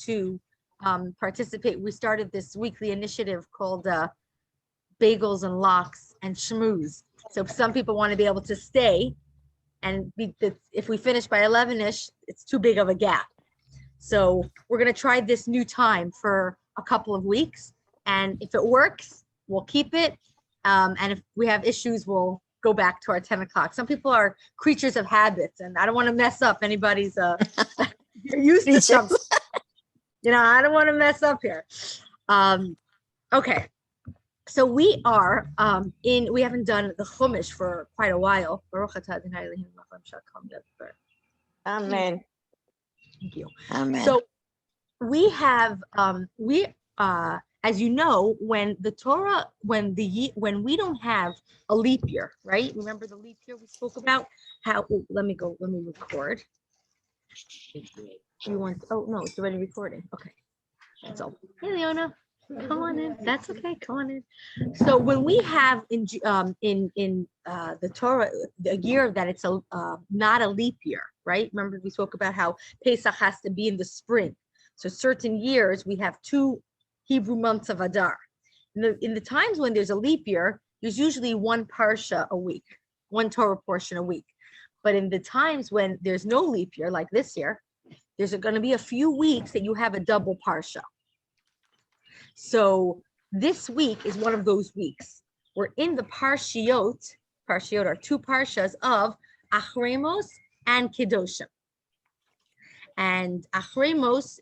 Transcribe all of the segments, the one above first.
to participate. We started this weekly initiative called Bagels and Lox and Schmooze. So some people want to be able to stay, and if we finish by 11ish, it's too big of a gap. So we're going to try this new time for a couple of weeks. And if it works, we'll keep it. And if we have issues, we'll go back to our 10 o'clock. Some people are creatures of habits, and I don't want to mess up anybody's, you're used to something. I don't want to mess up here. Okay. So we are we haven't done the Chumash for quite a while. Amen. Thank you. Amen. So we have as you know, when the Torah, when we don't have a leap year, right? Remember the leap year we spoke about? Let me record. It's already recording. Okay. So, hey Leona, come on in. That's okay. Come on in. So when we have in the Torah, the year that it's not a leap year, right? Remember we spoke about how Pesach has to be in the spring. So certain years we have 2 Hebrew months of Adar. In the times when there's a leap year, there's usually 1 parsha a week, 1 Torah portion a week. But in the times when there's no leap year, like this year, there's going to be a few weeks that you have a double parsha. So this week is one of those weeks. We're in the Parshiot are 2 parshas of Acharei and Kedoshim. And Acharei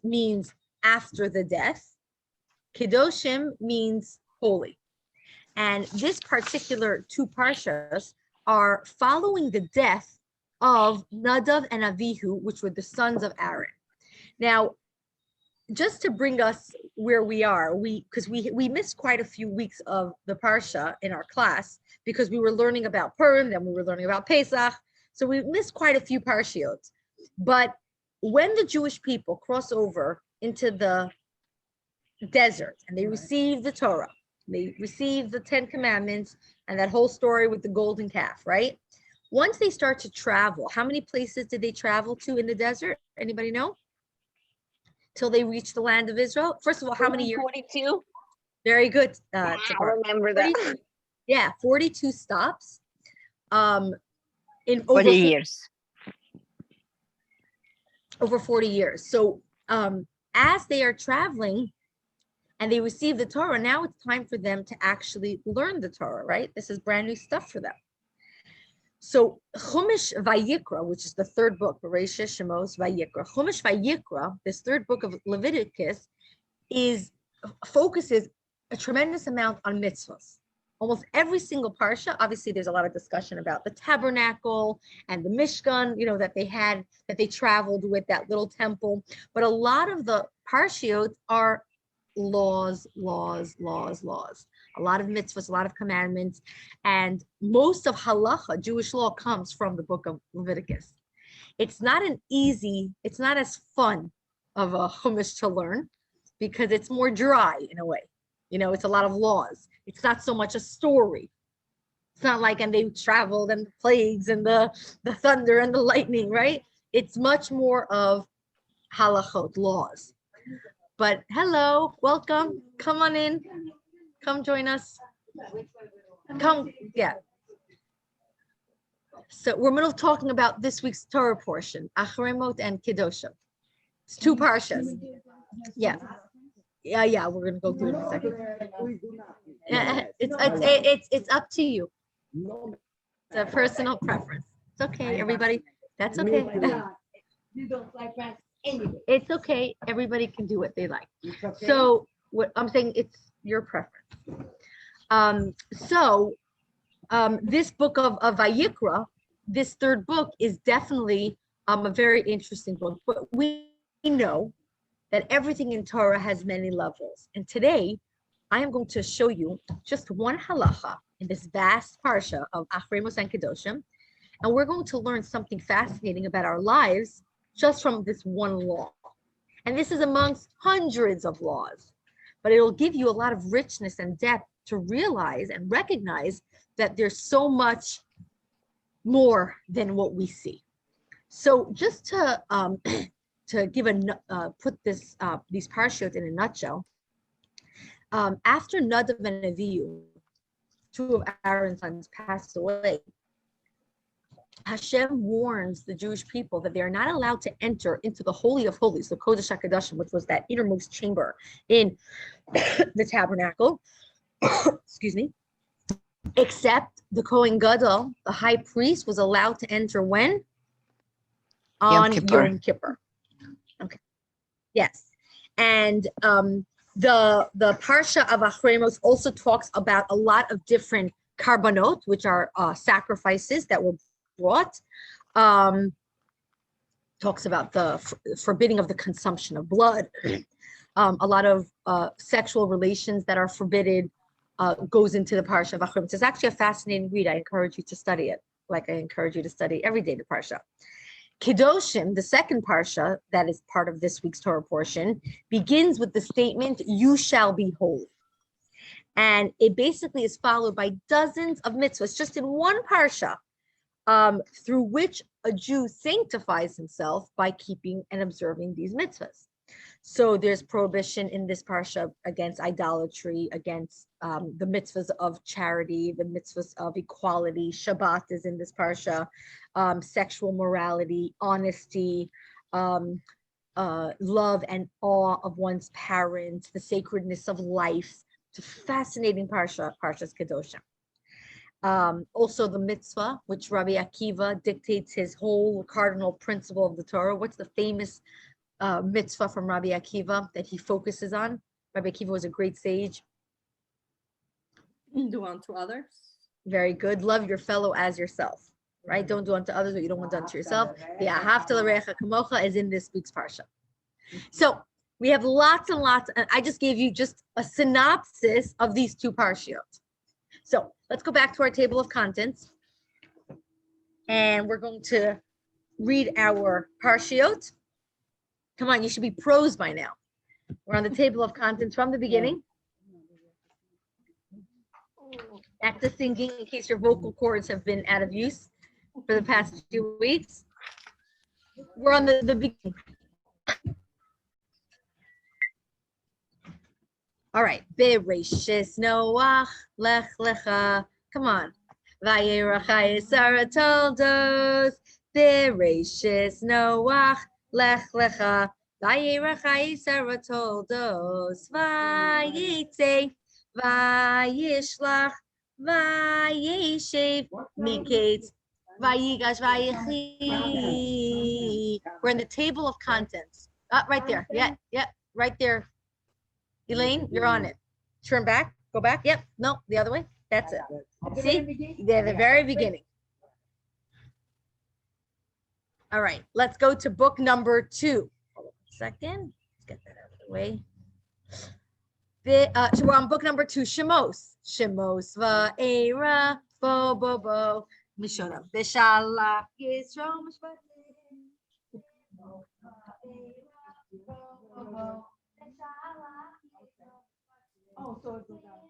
means after the death. Kedoshim means holy. And this particular 2 parshas are following the death of Nadav and Avihu, which were the sons of Aaron. Now, just to bring us where we are, because we missed quite a few weeks of the Parsha in our class because we were learning about Purim, then we were learning about Pesach. So we missed quite a few Parshiot. But when the Jewish people cross over into the desert and they receive the Torah, they receive the 10 commandments and that whole story with the golden calf, right? Once they start to travel, how many places did they travel to in the desert? Anybody know? Till they reach the land of Israel? First of all, how many years? 42. Very good. I remember that. Yeah, 42 stops. In 40 years. Over 40 years. So as they are traveling and they receive the Torah, now it's time for them to actually learn the Torah, right? This is brand new stuff for them. So Chumash Vayikra, which is the 3rd book, Bereshit, Shemos, Vayikra. Chumash Vayikra, this 3rd book of Leviticus, focuses a tremendous amount on mitzvahs. Almost every single parsha, obviously there's a lot of discussion about the tabernacle and the Mishkan, that they traveled with, that little temple. But a lot of the parshiot are laws. A lot of mitzvahs, a lot of commandments, and most of halacha, Jewish law, comes from the book of Leviticus. It's not as fun of a chumash to learn because it's more dry in a way. It's a lot of laws. It's not so much a story. It's not like, and they traveled and the plagues and the thunder and the lightning, right? It's much more of halachot, laws. But hello, welcome, come on in. Come join us. Come, yeah. So we're going to be talking about this week's Torah portion, Acharei and Kedoshim. It's 2 parshas. Yeah. We're going to go through it in a second. It's up to you. It's a personal preference. It's okay, everybody. That's okay. You don't like rats anyway. It's okay. Everybody can do what they like. So what I'm saying, it's your preference. This book of Vayikra, this 3rd book, is definitely a very interesting book. But we know that everything in Torah has many levels. And today, I am going to show you just one halacha in this vast parsha of Acharei and Kedoshim. And we're going to learn something fascinating about our lives just from this one law. And this is amongst hundreds of laws. But it'll give you a lot of richness and depth to realize and recognize that there's so much more than what we see. So just to to give put this these parshiyot in a nutshell. After Nadav and Avihu, two of Aaron's sons, passed away, Hashem warns the Jewish people that they are not allowed to enter into the Holy of Holies, the Kodesh HaKadoshim, which was that innermost chamber in the tabernacle, excuse me, except the Kohen Gadol, the high priest, was allowed to enter when? On Yom Kippur. Okay. Yes. And the Parsha of Acharei also talks about a lot of different karbanot, which are sacrifices that were brought. Talks about the forbidding of the consumption of blood. A lot of sexual relations that are forbidden goes into the Parsha of Acharei. It's actually a fascinating read. I encourage you to study it, like I encourage you to study every day the Parsha. Kedoshim, the second Parsha that is part of this week's Torah portion, begins with the statement, "You shall be holy." And it basically is followed by dozens of mitzvahs, just in one Parsha, through which a Jew sanctifies himself by keeping and observing these mitzvahs. So there's prohibition in this parsha against idolatry, against the mitzvahs of charity, the mitzvahs of equality. Shabbat is in this parsha, sexual morality, honesty, love and awe of one's parents, the sacredness of life. It's a fascinating parsha, Parshas Kedoshim. Also the mitzvah, which Rabbi Akiva dictates his whole cardinal principle of the Torah. What's the famous mitzvah from Rabbi Akiva that he focuses on? Rabbi Akiva was a great sage. Do unto others. Very good. Love your fellow as yourself, right? Don't do unto others what you don't want done to yourself. The ahavta l'reacha kamocha is in this week's parsha. So we have lots and lots, and I just gave you just a synopsis of these two parshiot. So let's go back to our table of contents, and we're going to read our parshiot. Come on, you should be pros by now. We're on the table of contents from the beginning. Practice singing in case your vocal cords have been out of use for the past few weeks. We're on the beginning. All right. Bereshis Noach lech lecha. Come on. Vayera Chaya Sarah toldos. Bereshis Noach lech lecha. Vayera Chaya Sarah toldos. Vayitze. Vayishlach. Vayeshev. Miketz. Vayigash Vayechi. We're in the table of contents. Right there. Yeah, right there. Elaine, you're on it. Turn back. Go back. Yep. No, the other way. That's it. See? They're the very beginning. All right. Let's go to book number 2. Hold on a second. Let's get that out of the way. So we're on book number 2, Shemos. Shemos va'era bo bo bo. Let me show them. Bishalach Yisro Mishpatim. Oh, so it goes down.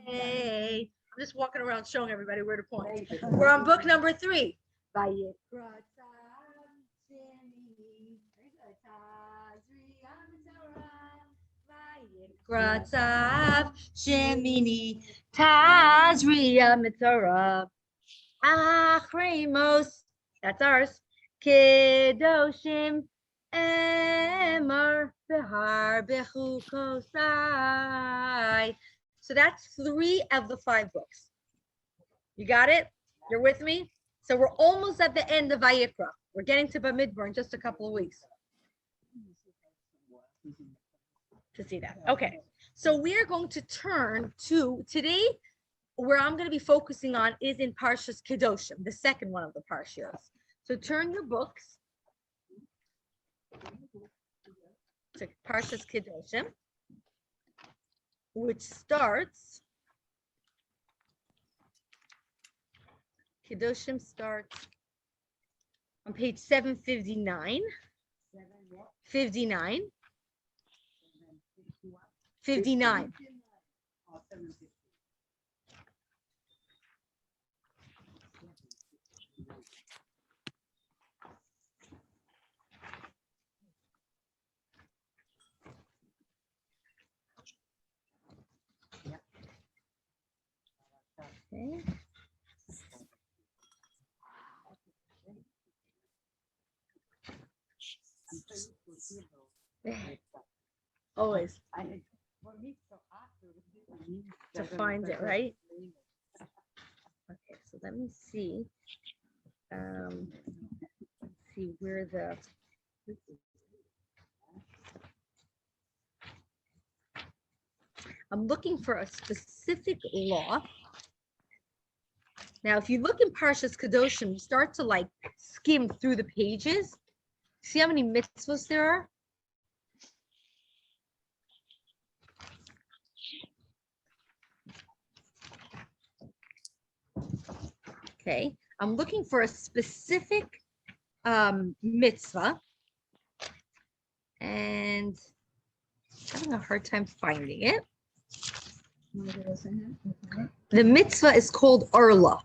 Hey, I'm just walking around showing everybody where to point. We're on book number 3. Gratzav Shemini Tazria Mitzara Achrei, that's ours. Kedoshim Emor Behar Bechukosai. So that's 3 of the 5 books. You got it? You're with me? So we're almost at the end of Vayikra. We're getting to Bamidbar in just a couple of weeks. To see that. Okay. So we are going to turn to today. Where I'm going to be focusing on is in Parshas Kedoshim, the second one of the Parshios. So turn your books to Parshas Kedoshim, which starts, Kedoshim starts on page 759, 59, 59. Always to find it, right? Okay, so let me see. See where the I'm looking for a specific law. Now, if you look in Parshat Kedoshim, you start to like skim through the pages. See how many mitzvahs there are? Okay, I'm looking for a specific mitzvah, and having a hard time finding it. The mitzvah is called Arla.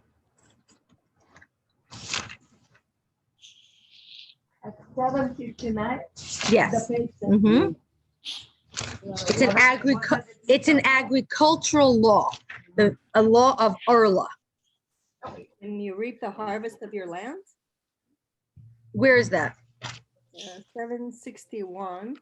759. Yes. Mhm. It's an agricultural law, a law of Arla. And you reap the harvest of your land? Where is that? 761.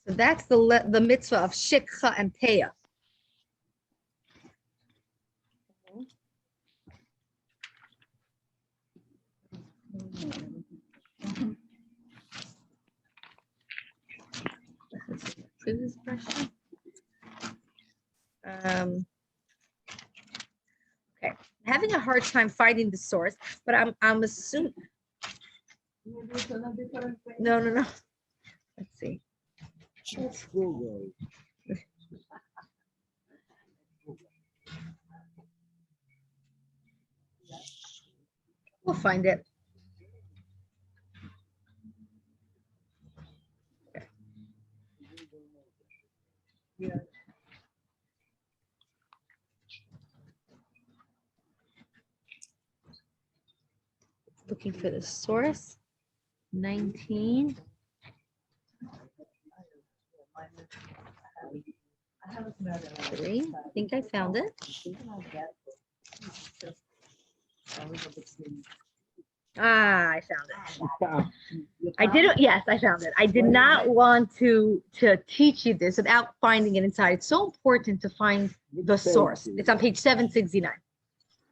So that's the mitzvah of Shikha and Peah. Previous question. Okay, I'm having a hard time finding the source, but I'm assuming. No. Let's see. We'll find it. Looking for the source. 19. Three. I think I found it. I found it. I didn't. Yes, I found it. I did not want to teach you this without finding it inside. It's so important to find the source. It's on page 769.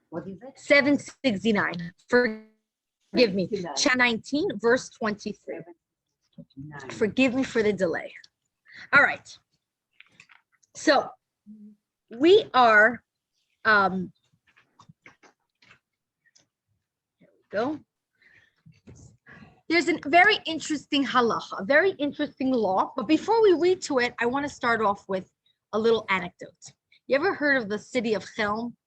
What is it? 769. Forgive me. Chapter 19, verse 23. Forgive me for the delay. All right. So we are. Here we go. There's a very interesting halacha, a very interesting law. But before we read to it, I want to start off with a little anecdote. You ever heard of the city of Chelm?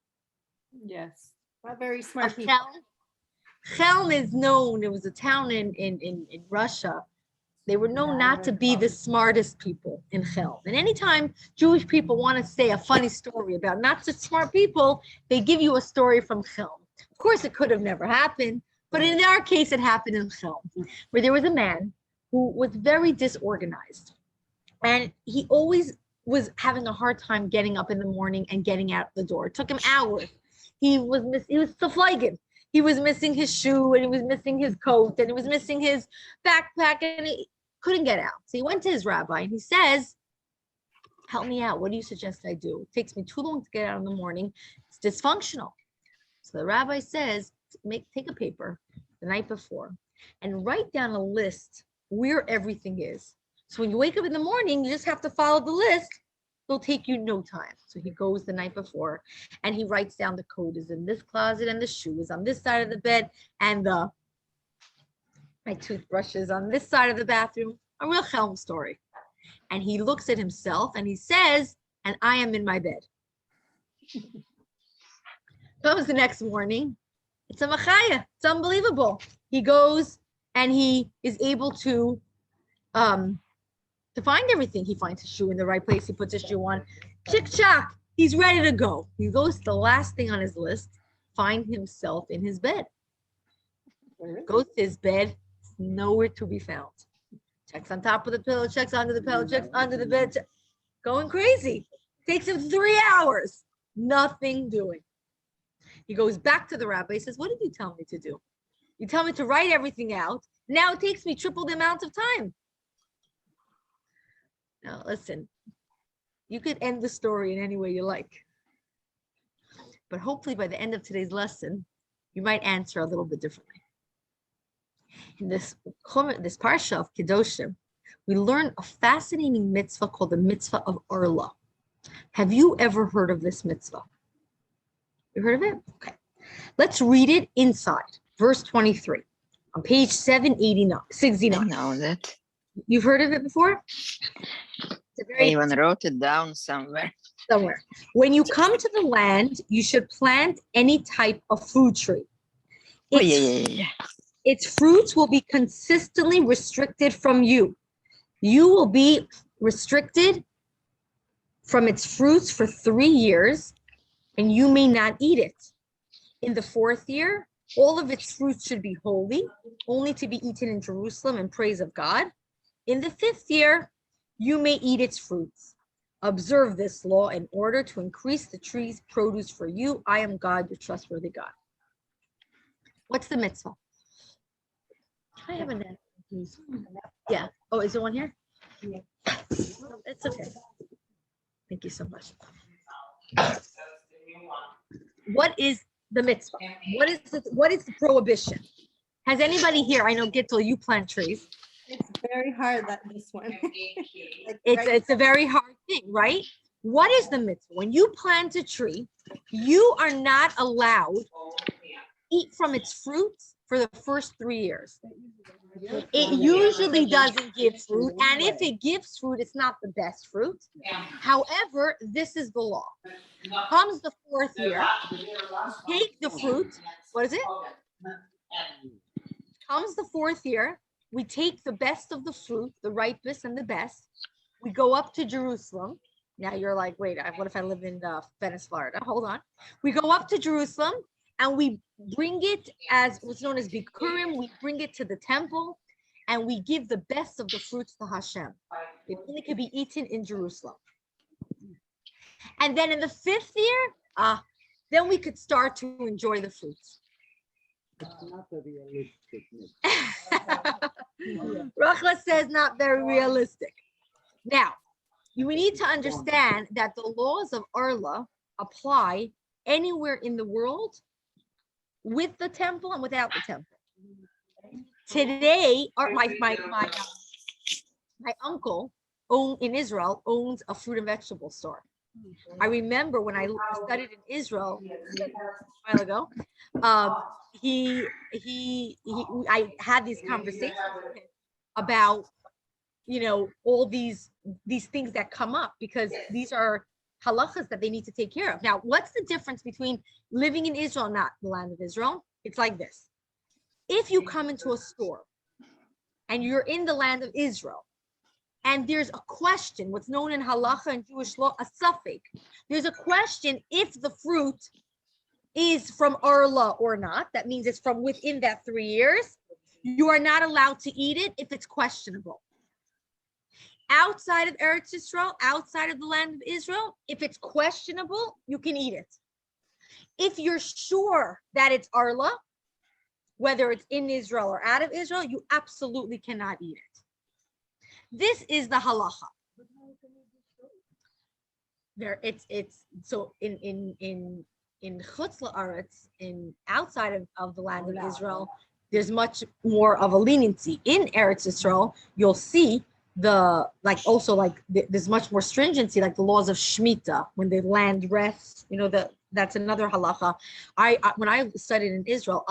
Yes. Not very smart people. Chelm is known, it was a town in Russia. They were known not to be the smartest people in Chelm. And anytime Jewish people want to say a funny story about not such smart people, they give you a story from Chelm. Of course, it could have never happened, but in our case, it happened in Chelm, where there was a man who was very disorganized. And he always was having a hard time getting up in the morning and getting out the door. It took him hours. He was zerfleigen. He was missing his shoe, and he was missing his coat, and he was missing his backpack, and he couldn't get out. So he went to his rabbi, and he says, help me out. What do you suggest I do? It takes me too long to get out in the morning. It's dysfunctional. So the rabbi says, take a paper the night before and write down a list where everything is. So when you wake up in the morning, you just have to follow the list. It'll take you no time. So he goes the night before and he writes down the coat is in this closet and the shoe is on this side of the bed and my toothbrush is on this side of the bathroom. A real Chelm story. And he looks at himself and he says, and I am in my bed. Comes the next morning. It's a Chaya. It's unbelievable. He goes and he is able to find everything. He finds his shoe in the right place. He puts his shoe on. Chick-chock. He's ready to go. He goes to the last thing on his list, find himself in his bed. Goes to his bed, nowhere to be found. Checks on top of the pillow, checks under the pillow, checks under the bed. Going crazy. Takes him 3 hours. Nothing doing. He goes back to the rabbi. He says, what did you tell me to do? You tell me to write everything out. Now it takes me triple the amount of time. Now, listen, you could end the story in any way you like. But hopefully by the end of today's lesson, you might answer a little bit differently. In this parsha of Kedoshim, we learn a fascinating mitzvah called the mitzvah of Arla. Have you ever heard of this mitzvah? You heard of it? Okay. Let's read it inside. Verse 23 on page 69. know that. You've heard of it before? I even wrote it down somewhere. When you come to the land, you should plant any type of fruit tree. Its fruits will be consistently restricted from you. You will be restricted from its fruits for 3 years, and you may not eat it. In the 4th year, all of its fruits should be holy, only to be eaten in Jerusalem in praise of God. In the 5th year, you may eat its fruits. Observe this law in order to increase the tree's produce for you. I am God, your trustworthy God. What's the mitzvah? Can I have a napkin, please? Yeah. Oh, is there one here? Yeah. It's okay. Thank you so much. What is the mitzvah? What is the prohibition? Has anybody here? I know Gittel, you plant trees. It's very hard, this one. It's a very hard thing, right? What is the mitzvah? When you plant a tree, you are not allowed to eat from its fruits for the first 3 years. It usually doesn't give fruit, and if it gives fruit, it's not the best fruit. However, this is the law. Comes the 4th year, take the fruit. What is it? Comes the 4th year, we take the best of the fruit, the ripest and the best. We go up to Jerusalem. Now you're like, wait, what if I live in Venice, Florida? Hold on. We go up to Jerusalem and we bring it as what's known as Bikurim. We bring it to the temple and we give the best of the fruits to Hashem. It only could be eaten in Jerusalem. And then in the 5th year, then we could start to enjoy the fruits. It's not a realistic. Rachla says not very realistic. Now, we need to understand that the laws of Arla apply anywhere in the world with the temple and without the temple. Today, my uncle in Israel owns a fruit and vegetable store. I remember when I studied in Israel a while ago, I had these conversations with him about, all these things that come up because these are halachas that they need to take care of. Now, what's the difference between living in Israel and not the land of Israel? It's like this. If you come into a store and you're in the land of Israel, and there's a question, what's known in halacha and Jewish law, a suffix. There's a question if the fruit is from Arla or not. That means it's from within that 3 years. You are not allowed to eat it if it's questionable. Outside of Eretz Yisrael, outside of the land of Israel, if it's questionable, you can eat it. If you're sure that it's Arla, whether it's in Israel or out of Israel, you absolutely cannot eat it. This is the halacha. It's so in Chutz La'aretz, in outside of the land of Israel, there's much more of a leniency. In Eretz Yisrael, you'll see there's much more stringency, like the laws of Shemitah when the land rests. That's another halacha. When I studied in Israel,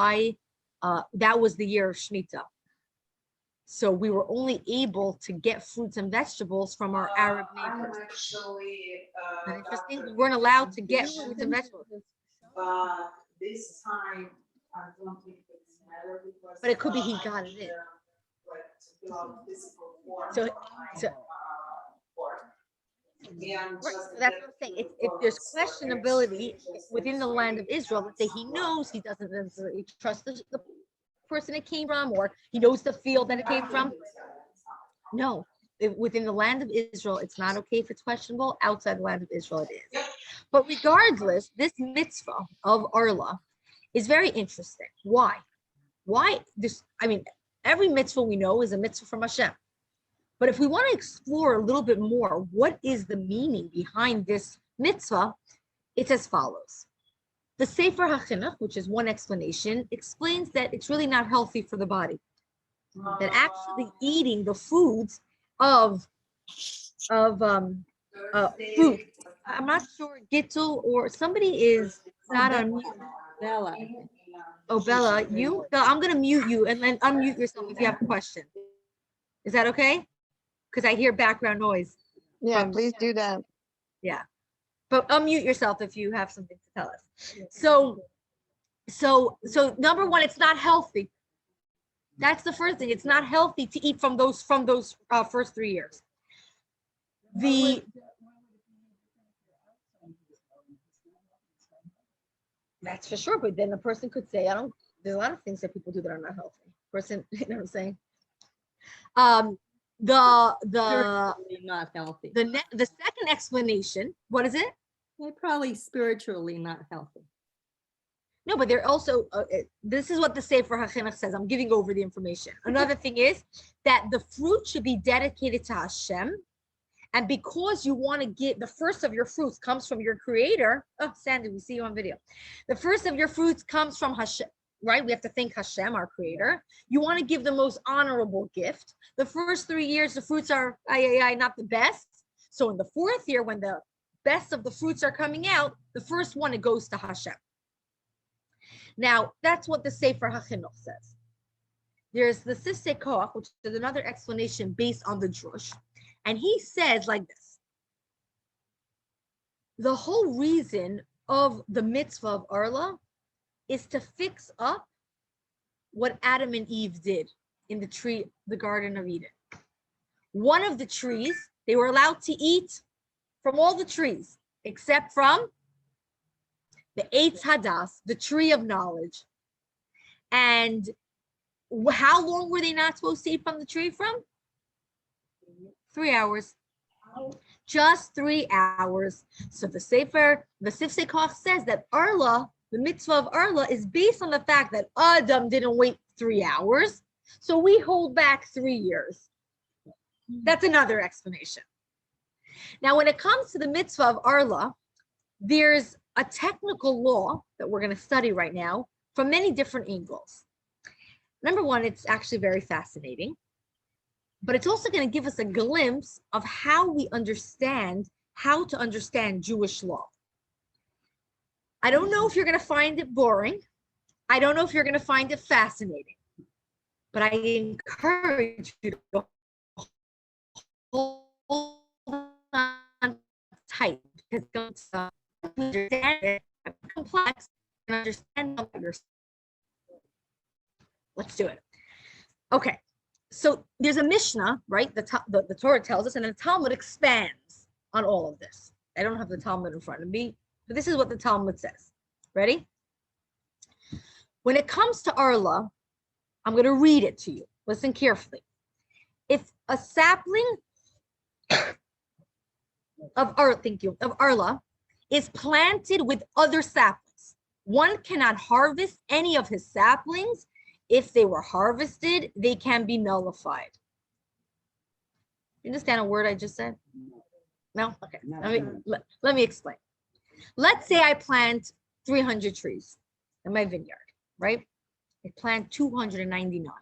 that was the year of Shemitah. So we were only able to get fruits and vegetables from our Arab neighbors. And interesting, we weren't allowed to get fruits and vegetables. This time, I don't think it's matter because. But it could be he got it in. So that's what I'm saying. If there's questionability within the land of Israel, let's say he knows he doesn't necessarily trust the person it came from, or he knows the field that it came from. No, within the land of Israel, it's not okay if it's questionable. Outside the land of Israel, it is. But regardless, this mitzvah of Arla is very interesting. Why? Why this? I mean, every mitzvah we know is a mitzvah from Hashem. But if we want to explore a little bit more, what is the meaning behind this mitzvah? It's as follows. The Sefer HaChinuch, which is one explanation, explains that it's really not healthy for the body. That actually eating the foods of fruit. I'm not sure Gittel or somebody is not on mute. Bella. Oh, Bella, you? No, I'm going to mute you and then unmute yourself if you have a question. Is that okay? Because I hear background noise. Yeah, please do that. Yeah. But unmute yourself if you have something to tell us. So number one, it's not healthy. That's the first thing. It's not healthy to eat from those first 3 years. That's for sure. But then the person could say, there's a lot of things that people do that are not healthy. Person, you know what I'm saying? Spiritually not healthy. The second explanation, what is it? They're probably spiritually not healthy. No, but they're also, this is what the Sefer HaChinuch says. I'm giving over the information. Another thing is that the fruit should be dedicated to Hashem. And because you want to get the first of your fruits comes from your creator. Oh, Sandy, we see you on video. The first of your fruits comes from Hashem, right? We have to thank Hashem, our creator. You want to give the most honorable gift. The first 3 years, the fruits are not the best. So in the fourth year, when the best of the fruits are coming out, the first one, it goes to Hashem. Now, that's what the Sefer HaChinuch says. There's the Sifsei Koach, which is another explanation based on the Drush. And he says like this. The whole reason of the mitzvah of Arla is to fix up what Adam and Eve did in the Garden of Eden. One of the trees, they were allowed to eat from all the trees, except from the Eitz Hadas, the tree of knowledge. And how long were they not supposed to eat from the tree from? 3 hours. Just 3 hours. So the Sifsei Koach says that Arla, the mitzvah of Arla, is based on the fact that Adam didn't wait 3 hours. So we hold back 3 years. That's another explanation. Now, when it comes to the mitzvah of Arla, there's a technical law that we're going to study right now from many different angles. Number one, it's actually very fascinating, but it's also going to give us a glimpse of how to understand Jewish law. I don't know if you're going to find it boring. I don't know if you're going to find it fascinating, but I encourage you to hold on tight because it's going to understand it, complex, and understand yourself. Let's do it. Okay, so there's a Mishnah, right? The Torah tells us, and the Talmud expands on all of this. I don't have the Talmud in front of me, but this is what the Talmud says. Ready? When it comes to Arla, I'm going to read it to you. Listen carefully. If a sapling of Arla is planted with other saplings, one cannot harvest any of his saplings. If they were harvested, they can be nullified. You understand a word I just said? No? Okay. Let me explain. Let's say I plant 300 trees in my vineyard, right? I plant 299.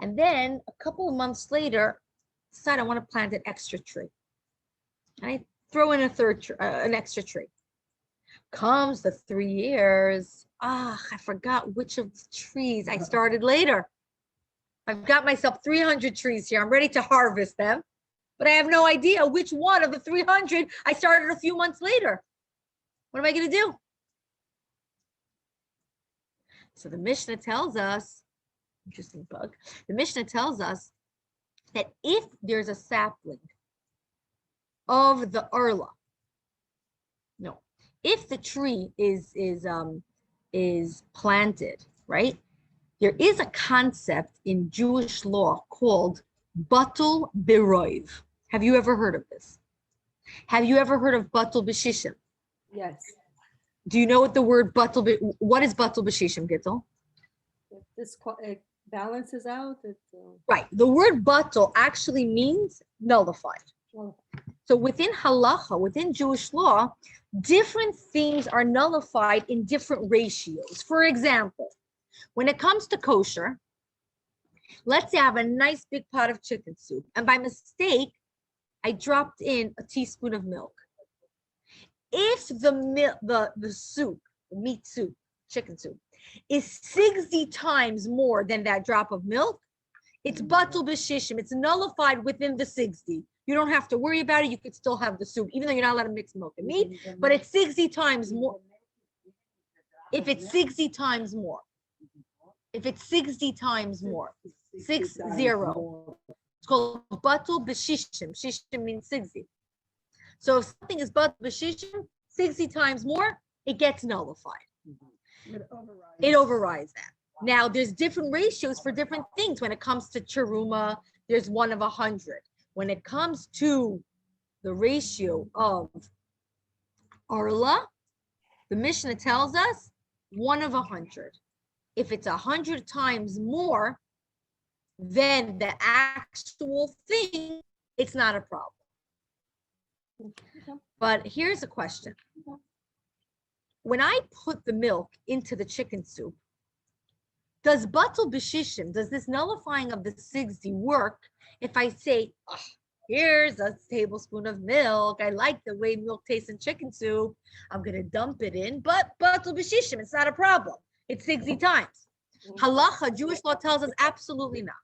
And then a couple of months later, decide I want to plant an extra tree. I throw in an extra tree. Comes the 3 years. I forgot which of the trees I started later. I've got myself 300 trees here. I'm ready to harvest them, but I have no idea which one of the 300 I started a few months later. What am I going to do? So the Mishnah tells us, interesting bug, the Mishnah tells us that if there's a sapling of the Arla, if the tree is planted, right? There is a concept in Jewish law called batul beroiv. Have you ever heard of this? Have you ever heard of batul b'shishim? Yes. Do you know what the word batul? What is batul b'shishim, Gittel? If this it balances out, Right. The word batul actually means nullified. well, So within halacha, within Jewish law, different things are nullified in different ratios. For example, when it comes to kosher, let's say I have a nice big pot of chicken soup, and by mistake, I dropped in a teaspoon of milk. If the soup, the meat soup, chicken soup, is 60 times more than that drop of milk, it's batul b'shishim. It's nullified within the 60. You don't have to worry about it. You could still have the soup, even though you're not allowed to mix milk and meat, but it's 60 times more. If it's 60 times more. If it's 60 times more. 60. It's called batul b'shishim. Shishim means 60. So if something is batul b'shishim, 60 times more, it gets nullified. It overrides that. Now, there's different ratios for different things. When it comes to cheruma, there's 1 of 100. When it comes to the ratio of arla, the Mishnah tells us 1 of 100. If it's 100 times more than the actual thing, it's not a problem. But here's a question. When I put the milk into the chicken soup, does batul b'shishim, does this nullifying of the 60 work if I say, oh, here's a tablespoon of milk, I like the way milk tastes in chicken soup, I'm going to dump it in, but batul b'shishim, it's not a problem. It's 60 times. Halacha, Jewish law tells us absolutely not.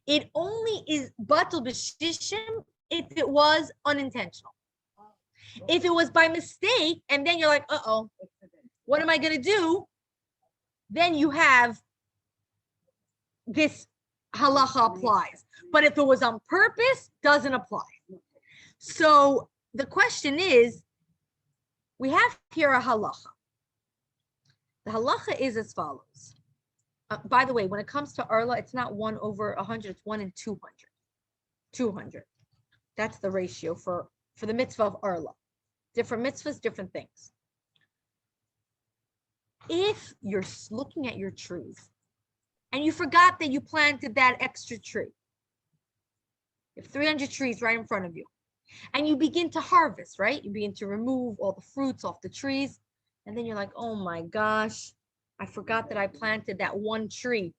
It only is batul b'shishim if it was unintentional. If it was by mistake, and then you're like, uh-oh, what am I going to do? Then you have this halacha applies. But if it was on purpose, doesn't apply. So the question is, we have here a halacha. The halacha is as follows. By the way, when it comes to arla, it's not 1 over 100, it's 1 in 200. 200. That's the ratio for the mitzvah of arla. Different mitzvahs, different things. If you're looking at your trees and you forgot that you planted that extra tree, you have 300 trees right in front of you, and you begin to harvest, right? You begin to remove all the fruits off the trees, and then you're like, oh my gosh, I forgot that I planted that one tree.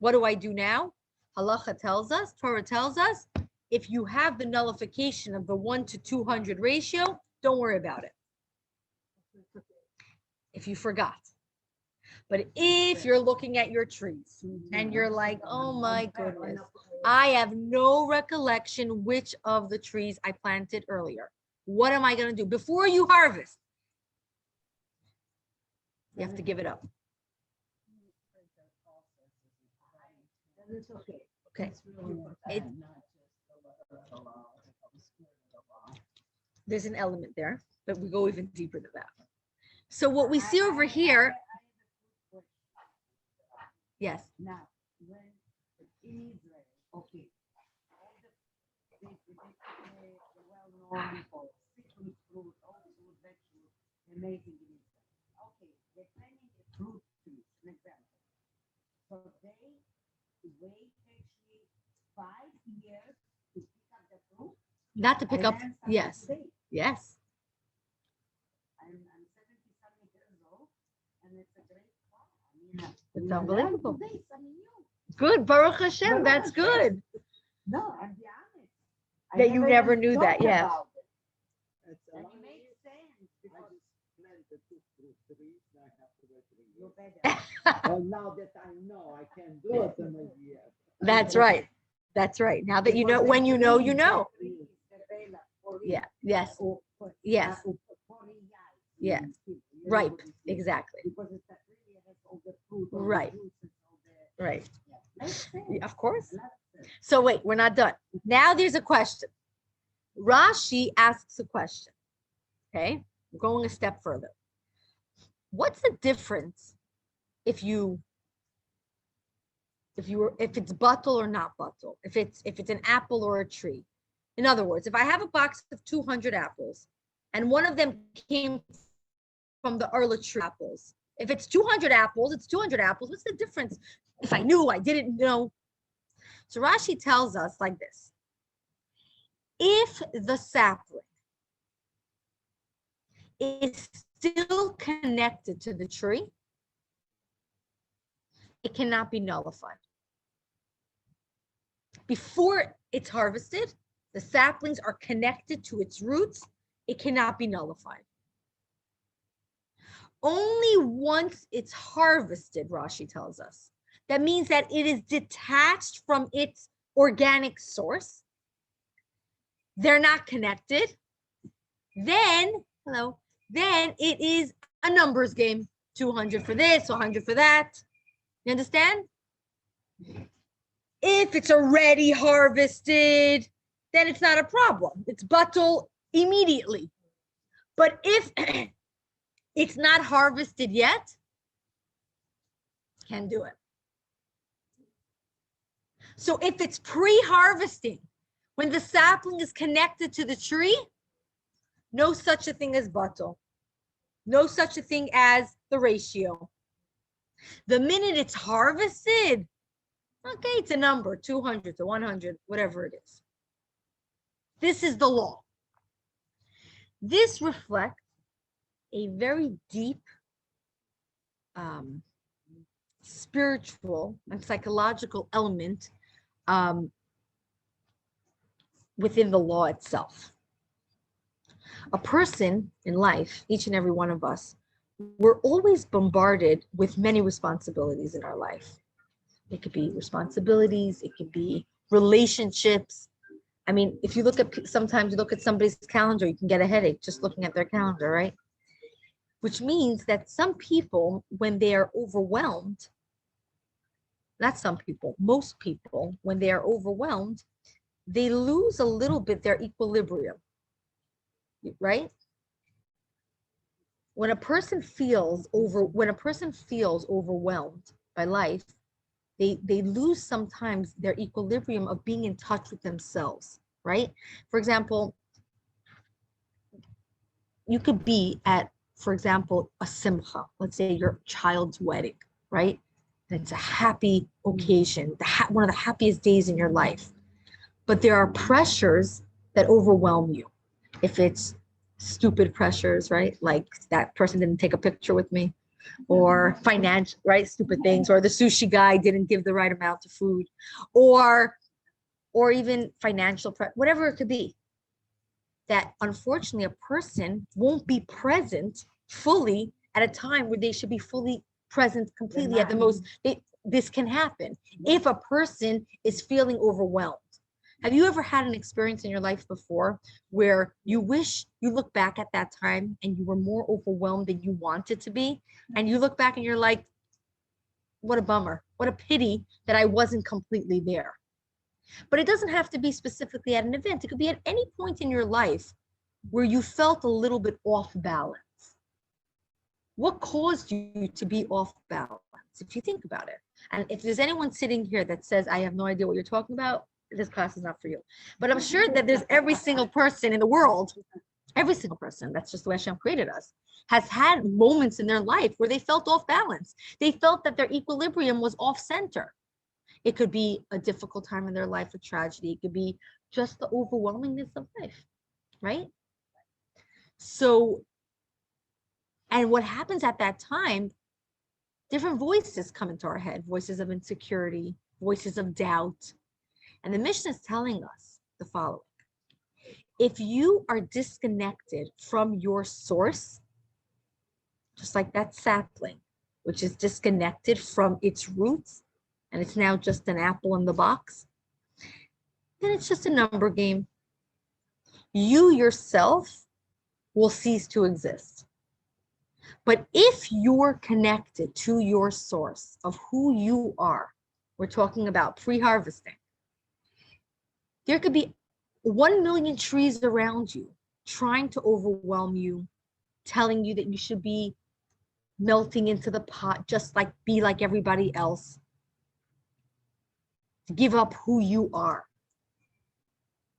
What do I do now? Halacha tells us, Torah tells us, if you have the nullification of the 1 to 200 ratio, don't worry about it. If you forgot. But if you're looking at your trees and you're like, oh my goodness, I have no recollection which of the trees I planted earlier. What am I going to do? Before you harvest, you have to give it up. Okay. There's an element there, but we go even deeper than that. So what we see over here, yes. Now, when in Israel, okay, all the well-known for citrus fruit, all the fruit, vegetables, amazing in Israel. Okay, they're planting a fruit tree, an example. So they wait actually 5 years to pick up the fruit. Not to pick up, yes, yes. I'm 70-something years old, and it's a great crop. I mean, It's unbelievable. today, something new. Good, Baruch Hashem, that's good. No, I'm be honest. I That you never even knew that, thought yeah. about it. It's a And lot. it makes sense I because just planted 2 fruit trees. I have to wait 3 you years. better. Well, now that I know, I can do it in a year. That's right. That's right. Now that you know, when you know, you know. Yeah, yes, yes, yeah, ripe, exactly. Because it's that really has all the fruit, all the Right. juice and all the- Right. Yeah. Makes sense. Yeah, of course. Lots of sense. So wait, we're not done. Now there's a question. Rashi asks a question. Okay, we're going a step further. What's the difference if it's batul or not batul? If it's an apple or a tree? In other words, if I have a box of 200 apples and one of them came from the early tree apples. If it's 200 apples, it's 200 apples. What's the difference? If I knew, I didn't know. So Rashi tells us like this. If the sapling is still connected to the tree, it cannot be nullified. Before it's harvested, the saplings are connected to its roots, it cannot be nullified. Only once it's harvested, Rashi tells us, that means that it is detached from its organic source, they're not connected, then it is a numbers game. 200 for this, 100 for that. You understand? If it's already harvested, then it's not a problem. It's buttle immediately. But if it's not harvested yet, can't do it. So if it's pre-harvesting, when the sapling is connected to the tree, no such a thing as buttle. No such a thing as the ratio. The minute it's harvested, okay, it's a number, 200 to 100, whatever it is. This is the law. This reflects a very deep spiritual and psychological element within the law itself. A person in life, each and every one of us, we're always bombarded with many responsibilities in our life. It could be responsibilities, it could be relationships. I mean, if you look at, sometimes you look at somebody's calendar, you can get a headache just looking at their calendar, right? Which means that some people, when they are overwhelmed, not some people, most people, when they are overwhelmed, they lose a little bit their equilibrium, right? When a person feels overwhelmed by life, they lose sometimes their equilibrium of being in touch with themselves, right? For example, you could be at, for example, a simcha, let's say your child's wedding, right? And it's a happy occasion, one of the happiest days in your life. But there are pressures that overwhelm you. If it's stupid pressures, right? Like that person didn't take a picture with me, or financial, right? Stupid things, or the sushi guy didn't give the right amount of food, or even financial, whatever it could be. That unfortunately a person won't be present fully at a time where they should be fully present completely at the most. This can happen if a person is feeling overwhelmed. Have you ever had an experience in your life before where you wish you look back at that time and you were more overwhelmed than you wanted to be? And you look back and you're like, what a bummer, what a pity that I wasn't completely there. But it doesn't have to be specifically at an event. It could be at any point in your life where you felt a little bit off balance. What caused you to be off balance, if you think about it? And if there's anyone sitting here that says, I have no idea what you're talking about, this class is not for you. But I'm sure that there's every single person in the world, every single person, that's just the way Hashem created us, has had moments in their life where they felt off balance. They felt that their equilibrium was off center. It could be a difficult time in their life, a tragedy. It could be just the overwhelmingness of life, right? So, and what happens at that time, different voices come into our head, voices of insecurity, voices of doubt. And the Mishnah is telling us the following. If you are disconnected from your source, just like that sapling, which is disconnected from its roots, and it's now just an apple in the box, then it's just a number game. You yourself will cease to exist. But if you're connected to your source of who you are, we're talking about pre-harvesting, there could be 1 million trees around you trying to overwhelm you, telling you that you should be melting into the pot, just like be like everybody else, to give up who you are.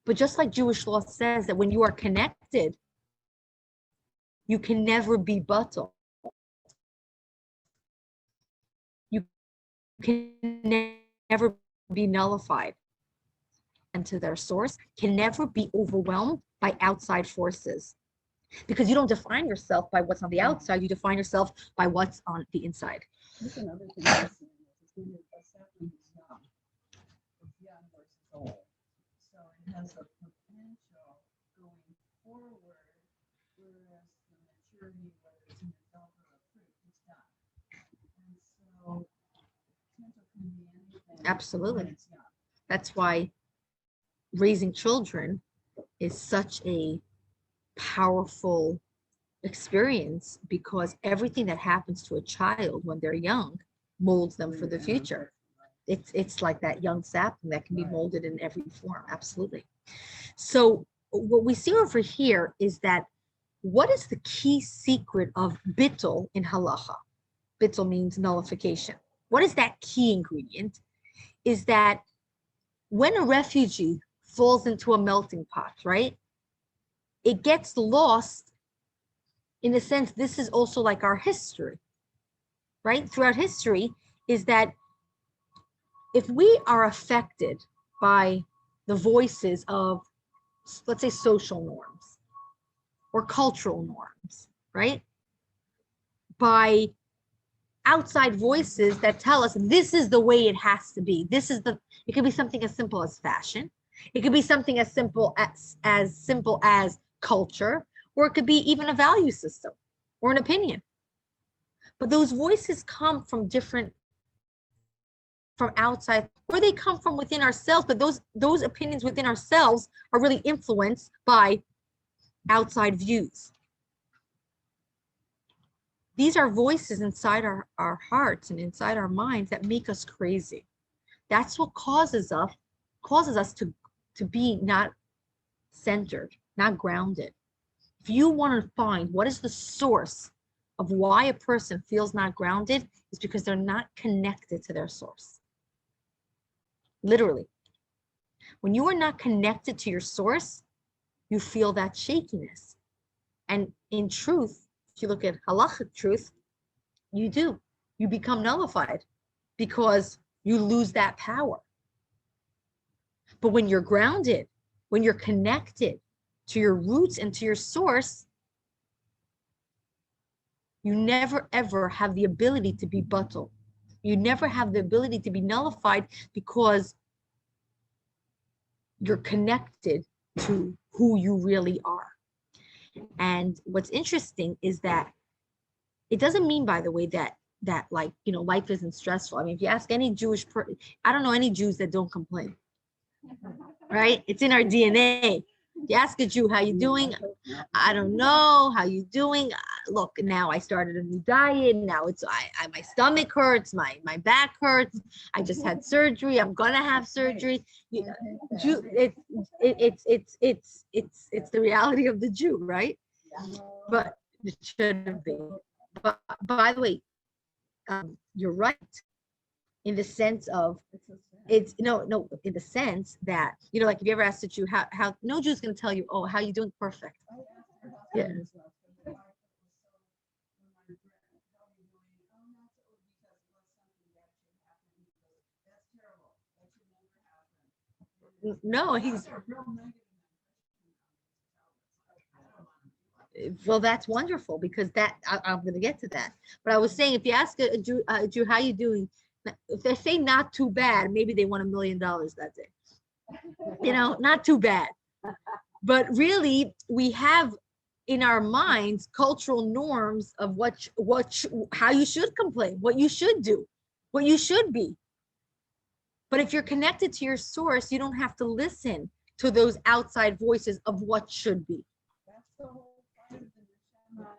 But just like Jewish law says that when you are connected you can never be batal. You can never be nullified. And to their source can never be overwhelmed by outside forces. Because you don't define yourself by what's on the outside, you define yourself by what's on the inside. That's another thing I'm saying is when a sapling is young, it's young versus old. So it has a potential going forward, whereas the maturity, whether it's an adult or a fruit, is done. And so potential can be anything. Absolutely. when it's young. That's why raising children is such a powerful experience, because everything that happens to a child when they're young molds them for the future. It's like that young sapling that can be molded in every form. Absolutely. So what we see over here is that what is the key secret of bittul in halacha? Bittul means nullification. What is that key ingredient? Is that when a refugee falls into a melting pot, right? It gets lost. In a sense, this is also like our history, right? Throughout history is that if we are affected by the voices of, let's say, social norms or cultural norms, right? By outside voices that tell us this is the way it has to be. It could be something as simple as fashion. It could be something as simple as culture, or it could be even a value system or an opinion. But those voices come from outside, or they come from within ourselves, but those opinions within ourselves are really influenced by outside views. These are voices inside our hearts and inside our minds that make us crazy. That's what causes us to be not centered, not grounded. If you want to find what is the source of why a person feels not grounded, it's because they're not connected to their source. Literally. When you are not connected to your source, you feel that shakiness. And in truth, if you look at halachic truth, you do. You become nullified because you lose that power. But when you're grounded, when you're connected to your roots and to your source, you never ever have the ability to be batal. You never have the ability to be nullified because you're connected to who you really are. And what's interesting is that it doesn't mean, by the way, that like, life isn't stressful. I mean, if you ask any I don't know any Jews that don't complain, right? It's in our DNA. You ask a Jew, how you doing? I don't know, how you doing? Look, now I started a new diet. Now my stomach hurts, my back hurts. I just had surgery. I'm gonna have surgery. It's the reality of the Jew, right? But it shouldn't be. But by the way, you're right in the sense of it's no in the sense that like if you ever asked a Jew how no Jew's gonna tell you, oh, how you doing? Perfect. Yeah. No, well, that's wonderful, because I'm going to get to that. But I was saying, if you ask a Jew, how you doing? If they say not too bad, maybe they won $1 million that day. Not too bad. But really, we have in our minds cultural norms of how you should complain, what you should do, what you should be. But if you're connected to your source, you don't have to listen to those outside voices of what should be.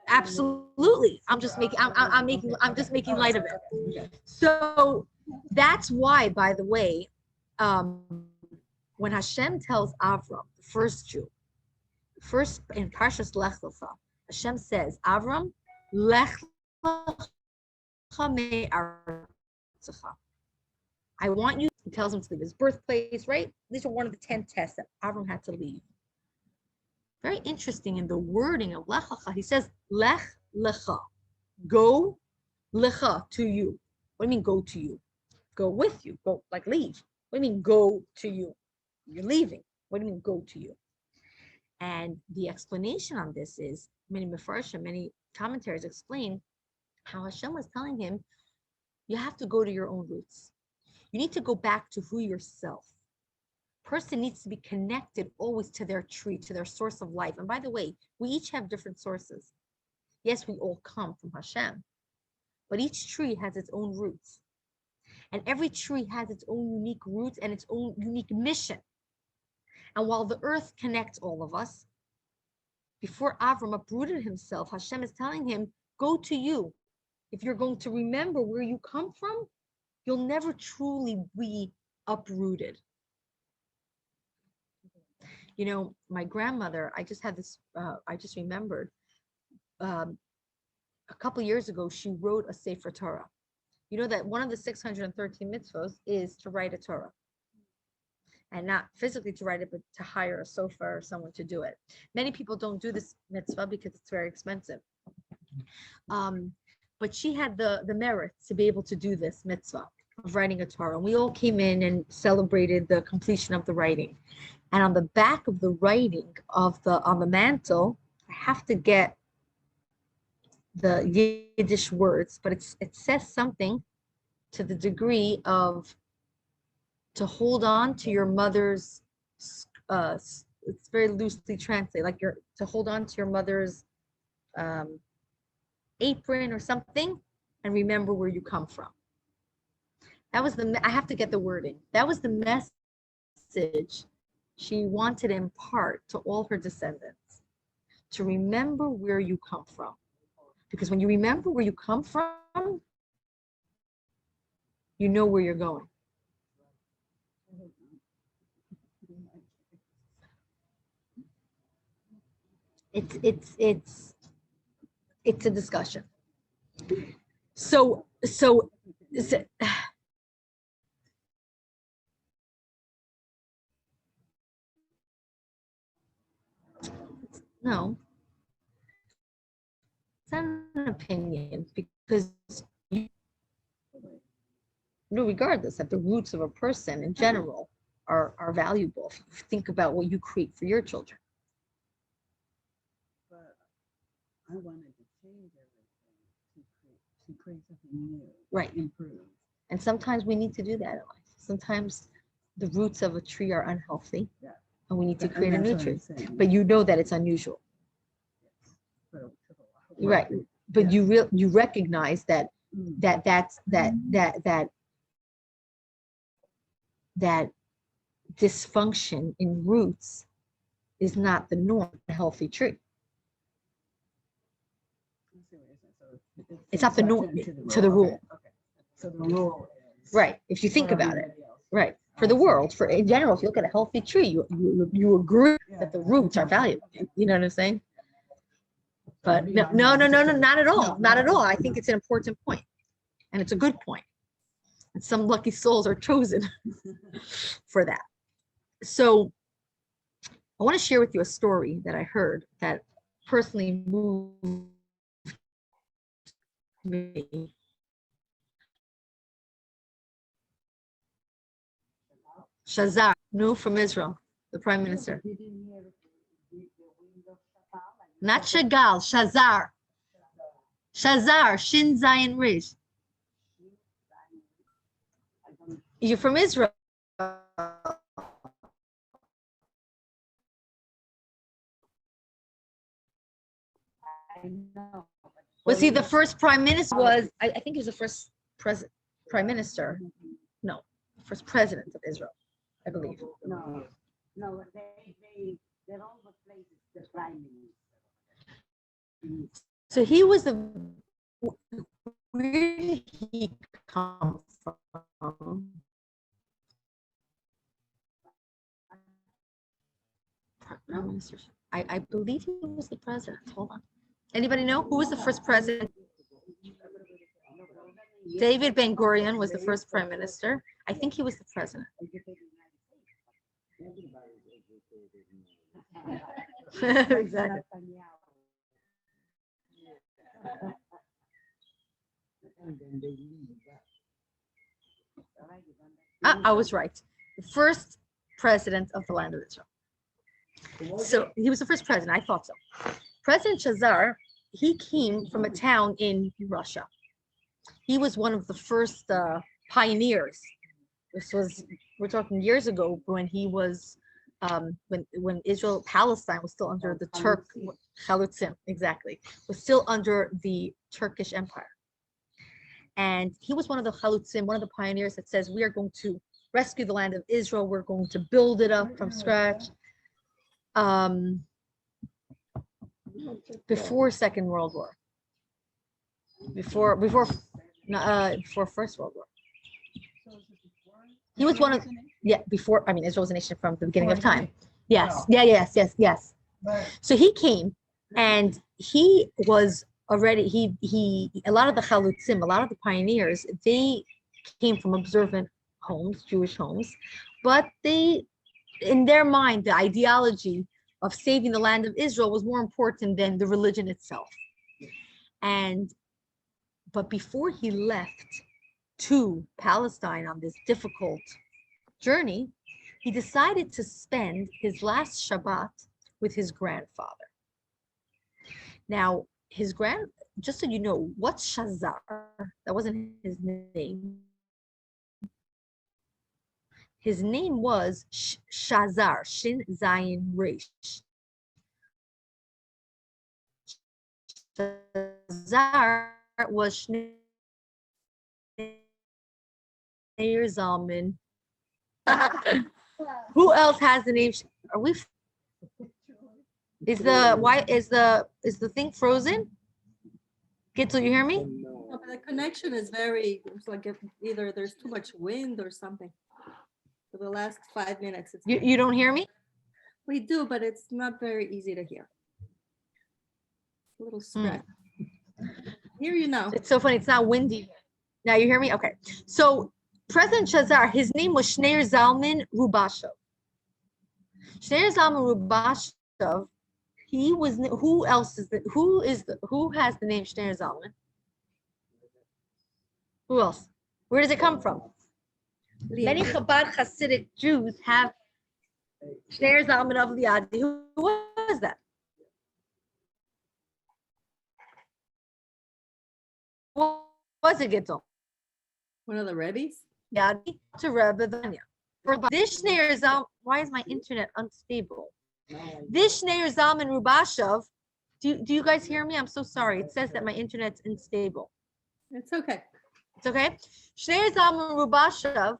Absolutely. I'm just making light of it. So that's why, by the way, when Hashem tells Avram, the first Jew, first in Parshat Lech Lecha, Hashem says, Avram, Lech Lecha me'aretzecha. I want you, he tells him to leave his birthplace, right? These are one of the 10 tests that Avram had to leave. Very interesting in the wording of Lech Lecha. He says, Lech Lecha. Go Lecha, to you. What do you mean go to you? Go with you. Go, like leave. What do you mean go to you? You're leaving. What do you mean go to you? And the explanation on this is, many Mefarshim, many commentaries explain how Hashem was telling him, you have to go to your own roots. You need to go back to who yourself. Person needs to be connected always to their tree, to their source of life. And by the way, we each have different sources. Yes, we all come from Hashem, but each tree has its own roots. And every tree has its own unique roots and its own unique mission. And while the earth connects all of us, before Avram uprooted himself, Hashem is telling him, go to you. If you're going to remember where you come from, you'll never truly be uprooted. You know, my grandmother, I just had this, I just remembered, a couple years ago, she wrote a Sefer Torah. You know that one of the 613 mitzvos is to write a Torah. And not physically to write it, but to hire a sofa or someone to do it. Many people don't do this mitzvah because it's very expensive. But she had the merit to be able to do this mitzvah of writing a Torah. And we all came in and celebrated the completion of the writing. And on the back of the writing on the mantle, I have to get the Yiddish words, but it says something to the degree of to hold on to your mother's, it's very loosely translated, like to hold on to your mother's apron or something and remember where you come from. That was I have to get the wording. That was the message she wanted to impart to all her descendants, to remember where you come from. Because when you remember where you come from, you know where you're going. It's a discussion. So no, it's not an opinion, because regardless that the roots of a person in general are valuable. If you think about what you create for your children. But I wanted to change everything to create something new. Right. Improve. And sometimes we need to do that in life. Sometimes the roots of a tree are unhealthy, Yeah. and we need to And create a that's new what I'm tree. saying. But you know that it's unusual. But it took a lot of work. Right. But Yeah. you recognize that Mm. that dysfunction in roots is not the norm in a healthy tree. I see what you're saying. So It's not the norm exception to the rule. Okay. Okay. So the rule is Right. If you think for about it. everybody else. Right. For the world, for in general, if you look at a healthy tree, you agree that the roots are valuable. You know what I'm saying? But no, not at all. Not at all. I think it's an important point. And it's a good point. And some lucky souls are chosen for that. So I want to share with you a story that I heard that personally moved me. Shazar, new from Israel, the prime minister. You didn't hear the wind of Shafal? Not Shagal, Shazar. Shazar, Shin Zayin Rish. You're from Israel. I know. Was he the first prime minister? I think he was the first prime minister. No, first president of Israel, I believe. No, they're all the places, the prime minister. So he was where did he come from? Prime minister. I believe he was the president. Hold on. Anybody know who was the first president? David Ben-Gurion was the first prime minister. I think he was the president. Exactly. And then they leave. I was right. The first president of the land of Israel. So he was the first president. I thought so. President Shazar, he came from a town in Russia. He was one of the first pioneers. This was, we're talking years ago when he was, when Israel, Palestine was still under the Turk, Chalutzim, exactly, was still under the Turkish Empire. And he was one of the Chalutzim, one of the pioneers that says, we are going to rescue the land of Israel. We're going to build it up from scratch. Before Second World War. Before First World War. He was one of, before, I mean, Israel was a nation from the beginning of time. Yes, yes. So he came and he was already, a lot of the Chalutzim, a lot of the pioneers, they came from observant homes, Jewish homes, but they, in their mind, the ideology of saving the land of Israel was more important than the religion itself. But before he left to Palestine on this difficult journey, he decided to spend his last Shabbat with his grandfather. Now, just so you know, what's Shazar? That wasn't his name. His name was Shazar, Shin Zayin Resh. Shazar was Shneir Zalman. Who else has the name? Are we? Is the thing frozen? Gitzel, you hear me? No, but the connection is very, it's like if either there's too much wind or something. For the last 5 minutes, it's, You don't hear me? we do, but it's not very easy to hear. A little scratch. Hear you now. It's so funny. It's not windy. Now you hear me? Okay. So President Shazar, his name was Schneir Zalman Rubashov. Schneir Zalman Rubashov. He was. Who else is the? Who has the name Schneir Zalman? Who else? Where does it come from? Many Chabad Hasidic Jews have Schneir Zalman of Liadi. Who was that? Who was it, Gittel? One of the Rebbes? Liadi to Rebbe Danya. For this Schneir Zalman, why is my internet unstable? This Schneir Zalman Rubashov, do you guys hear me? I'm so sorry. It says that my internet's unstable. It's okay. It's okay. Schneir Zalman Rubashov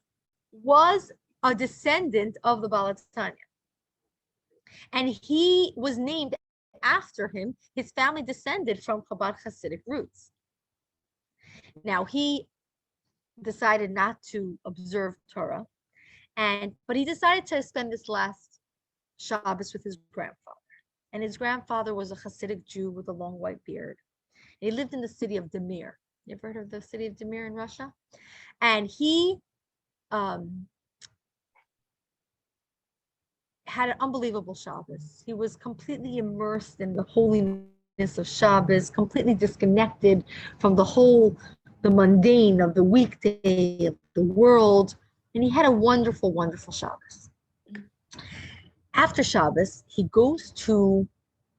was a descendant of the Baal Tanya. And he was named after him. His family descended from Chabad Hasidic roots. Now, he decided not to observe Torah, but he decided to spend this last Shabbos with his grandfather. And his grandfather was a Hasidic Jew with a long white beard. He lived in the city of Demir. You ever heard of the city of Demir in Russia? And he had an unbelievable Shabbos. He was completely immersed in the holiness of Shabbos, completely disconnected from the mundane of the weekday of the world. And he had a wonderful, wonderful Shabbos. After Shabbos, he goes to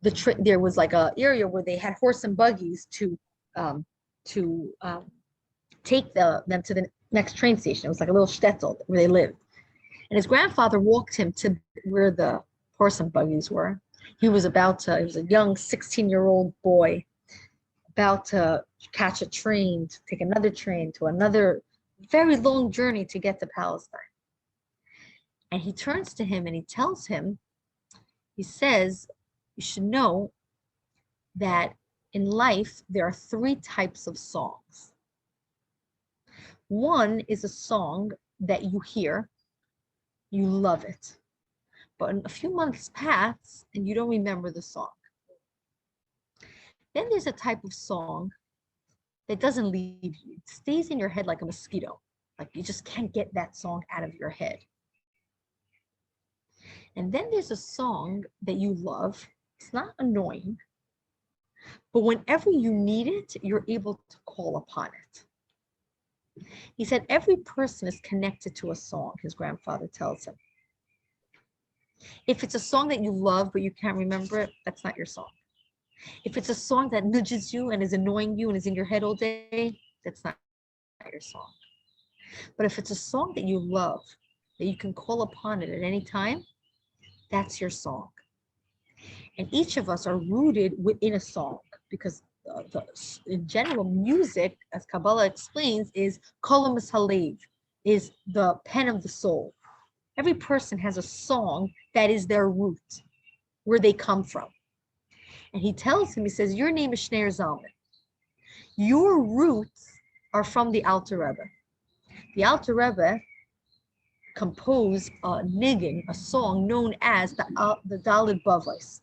there was like an area where they had horse and buggies to take them to the next train station. It was like a little shtetl where they lived. And his grandfather walked him to where the horse and buggies were. He was a young 16-year-old boy about to catch a train, to take another train to another very long journey to get to Palestine. And he turns to him and he tells him, he says, you should know that in life, there are 3 types of songs. One is a song that you hear, you love it, but a few months pass and you don't remember the song. Then there's a type of song that doesn't leave you. It stays in your head like a mosquito. Like you just can't get that song out of your head. And then there's a song that you love It's not annoying, but whenever you need it, you're able to call upon it. He said every person is connected to a song, his grandfather tells him. If it's a song that you love, but you can't remember it, that's not your song. If it's a song that nudges you and is annoying you and is in your head all day, that's not your song. But if it's a song that you love, that you can call upon it at any time, that's your song. And each of us are rooted within a song because in general, music, as Kabbalah explains, is kolamus halev, is the pen of the soul. Every person has a song that is their root, where they come from. And he tells him, he says, your name is Shneir Zalman. Your roots are from the Alter Rebbe. The Alter Rebbe composed a niggin, a song known as the Daled Bavos,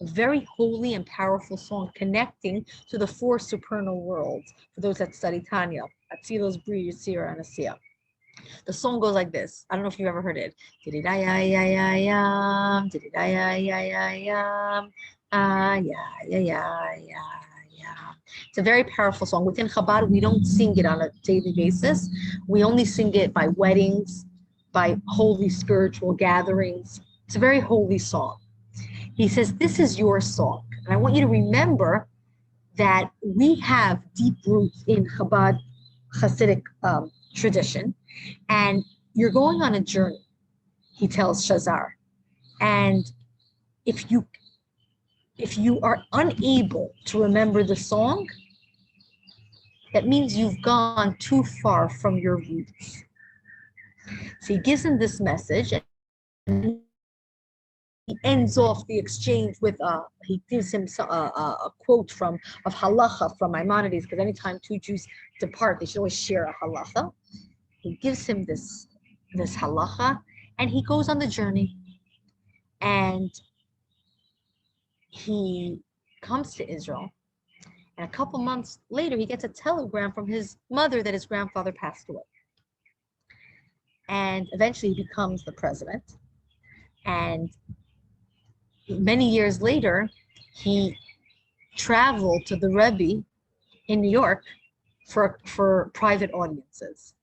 a very holy and powerful song connecting to the four supernal worlds. For those that study Tanya, Atzilos, Bri, Yitzira, and Asiya. The song goes like this. I don't know if you've ever heard it. It's a very powerful song. Within Chabad, we don't sing it on a daily basis. We only sing it by weddings, by holy spiritual gatherings. It's a very holy song. He says, this is your song. And I want you to remember that we have deep roots in Chabad Hasidic tradition. And you're going on a journey, he tells Shazar. And if you are unable to remember the song, that means you've gone too far from your roots. So he gives him this message, and he ends off the exchange with he gives him a quote of halacha from Maimonides, because anytime two Jews depart, they should always share a halacha. He gives him this halacha, and he goes on the journey. And he comes to Israel. And a couple months later, he gets a telegram from his mother that his grandfather passed away. And eventually he becomes the president. And many years later, he traveled to the Rebbe in New York for private audiences.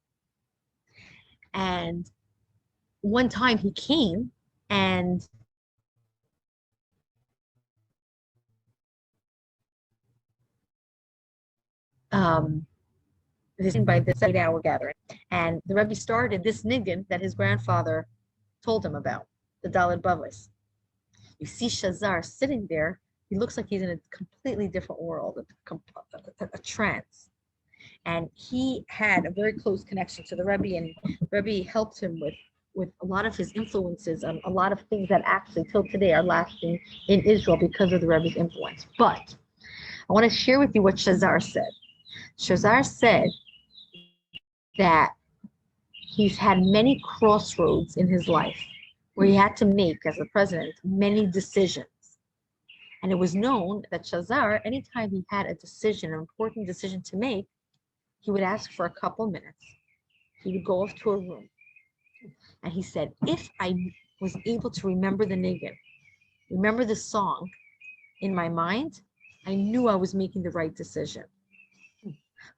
And one time he came and by this 8-hour gathering. And the Rebbe started this niggin that his grandfather told him about, the Daled Bavos. You see Shazar sitting there, he looks like he's in a completely different world, a trance. And he had a very close connection to the Rebbe, and Rebbe helped him with a lot of his influences on a lot of things that actually till today are lasting in Israel because of the Rebbe's influence. But I want to share with you what Shazar said. Shazar said that he's had many crossroads in his life where he had to make, as a president, many decisions. And it was known that Shazar, anytime he had a decision, an important decision to make, he would ask for a couple minutes. He would go off to a room. And he said, if I was able to remember the niggin, remember the song in my mind, I knew I was making the right decision.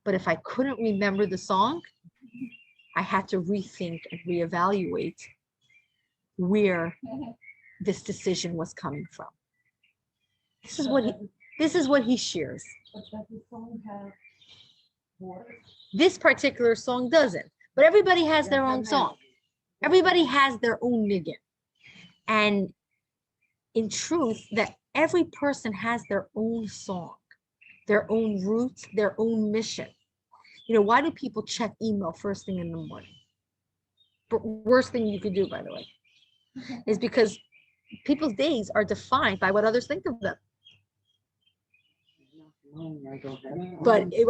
But if I couldn't remember the song, I had to rethink and reevaluate where this decision was coming from. This is what he shares. But does the song have words? This particular song doesn't, but everybody has their own song. Everybody has their own niggin. And in truth, that every person has their own song, their own roots, their own mission. You know, why do people check email first thing in the morning? But worst thing you could do, by the way, is because people's days are defined by what others think of them. But if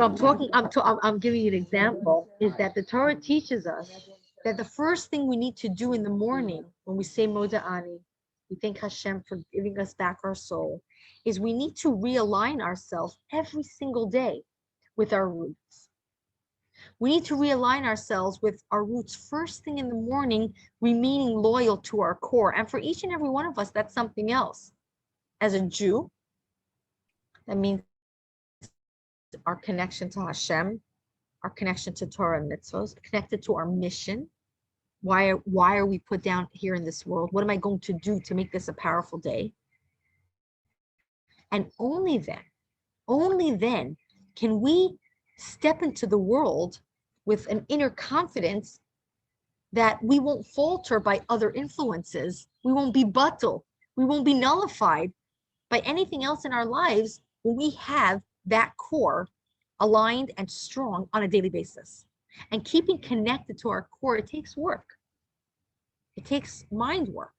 I'm giving you an example, is that the Torah teaches us that the first thing we need to do in the morning when we say Moda'ani, we thank Hashem for giving us back our soul, is we need to realign ourselves every single day with our roots. We need to realign ourselves with our roots first thing in the morning, remaining loyal to our core. And for each and every one of us, that's something else. as a Jew, that means our connection to Hashem, our connection to Torah and mitzvahs, connected to our mission. Why are we put down here in this world? What am I going to do to make this a powerful day? And only then can we step into the world with an inner confidence that we won't falter by other influences. We won't be buttle. We won't be nullified by anything else in our lives when we have that core aligned and strong on a daily basis. And keeping connected to our core, it takes work. It takes mind work.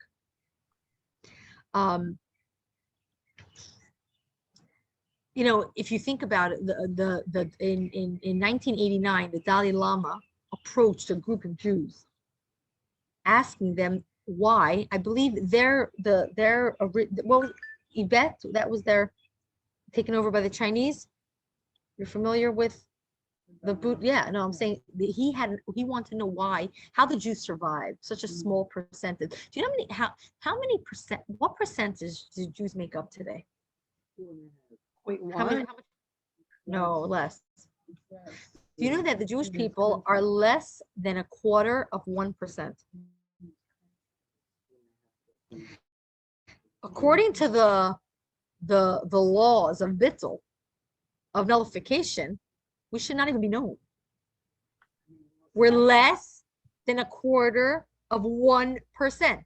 You know, if you think about it, in 1989, the Dalai Lama approached a group of Jews, asking them why. I believe Tibet, that was their taken over by the Chinese. You're familiar with the boot? Yeah, no, I'm saying he wanted to know why, how the Jews survived such a small percentage. Do you know how many percent, what percentage do Jews make up today? Wait, How what? much? No, less. Do you know that the Jewish people are less than 1/4%? According to the laws of bittul, of nullification, we should not even be known. We're less than 1/4%.